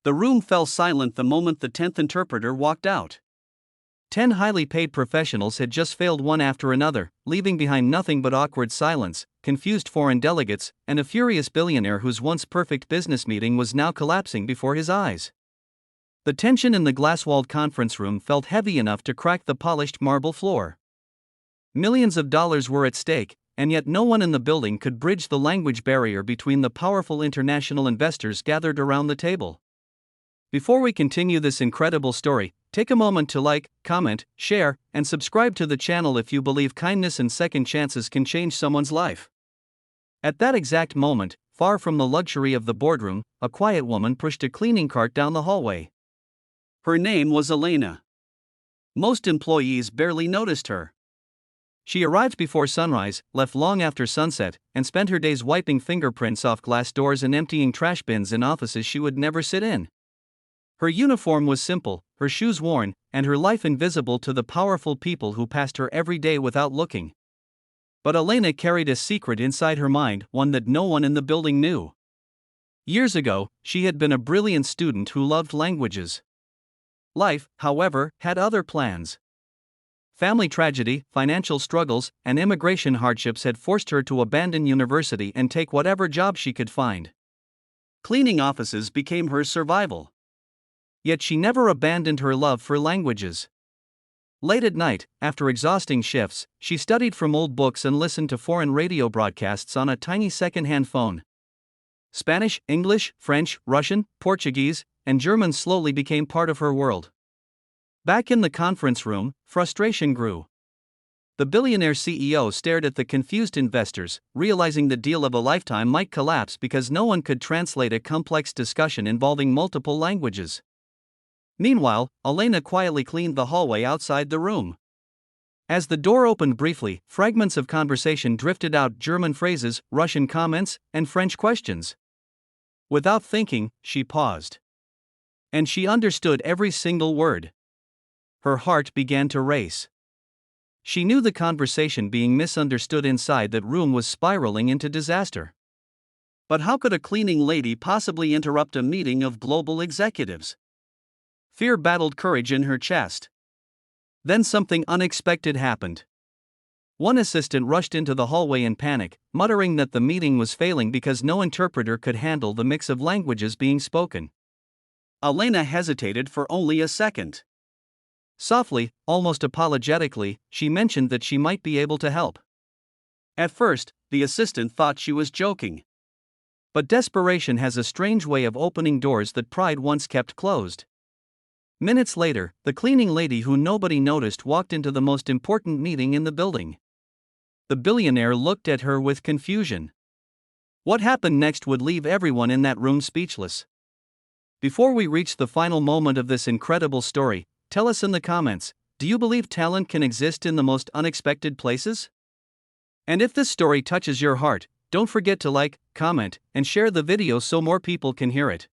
The room fell silent the moment the 10th interpreter walked out. 10 highly paid professionals had just failed one after another, leaving behind nothing but awkward silence, confused foreign delegates, and a furious billionaire whose once perfect business meeting was now collapsing before his eyes. The tension in the glass-walled conference room felt heavy enough to crack the polished marble floor. Millions of dollars were at stake, and yet no one in the building could bridge the language barrier between the powerful international investors gathered around the table. Before we continue this incredible story, take a moment to like, comment, share, and subscribe to the channel if you believe kindness and second chances can change someone's life. At that exact moment, far from the luxury of the boardroom, a quiet woman pushed a cleaning cart down the hallway. Her name was Elena. Most employees barely noticed her. She arrived before sunrise, left long after sunset, and spent her days wiping fingerprints off glass doors and emptying trash bins in offices she would never sit in. Her uniform was simple, her shoes worn, and her life invisible to the powerful people who passed her every day without looking. But Elena carried a secret inside her mind, one that no one in the building knew. Years ago, she had been a brilliant student who loved languages. Life, however, had other plans. Family tragedy, financial struggles, and immigration hardships had forced her to abandon university and take whatever job she could find. Cleaning offices became her survival. Yet she never abandoned her love for languages. Late at night, after exhausting shifts, she studied from old books and listened to foreign radio broadcasts on a tiny second-hand phone. Spanish, English, French, Russian, Portuguese, and German slowly became part of her world. Back in the conference room, frustration grew. The billionaire CEO stared at the confused investors, realizing the deal of a lifetime might collapse because no one could translate a complex discussion involving multiple languages. Meanwhile, Elena quietly cleaned the hallway outside the room. As the door opened briefly, fragments of conversation drifted out: German phrases, Russian comments, and French questions. Without thinking, she paused. And she understood every single word. Her heart began to race. She knew the conversation being misunderstood inside that room was spiraling into disaster. But how could a cleaning lady possibly interrupt a meeting of global executives? Fear battled courage in her chest. Then something unexpected happened. One assistant rushed into the hallway in panic, muttering that the meeting was failing because no interpreter could handle the mix of languages being spoken. Elena hesitated for only a second. Softly, almost apologetically, she mentioned that she might be able to help. At first, the assistant thought she was joking. But desperation has a strange way of opening doors that pride once kept closed. Minutes later, the cleaning lady who nobody noticed walked into the most important meeting in the building. The billionaire looked at her with confusion. What happened next would leave everyone in that room speechless. Before we reach the final moment of this incredible story, tell us in the comments, do you believe talent can exist in the most unexpected places? And if this story touches your heart, don't forget to like, comment, and share the video so more people can hear it.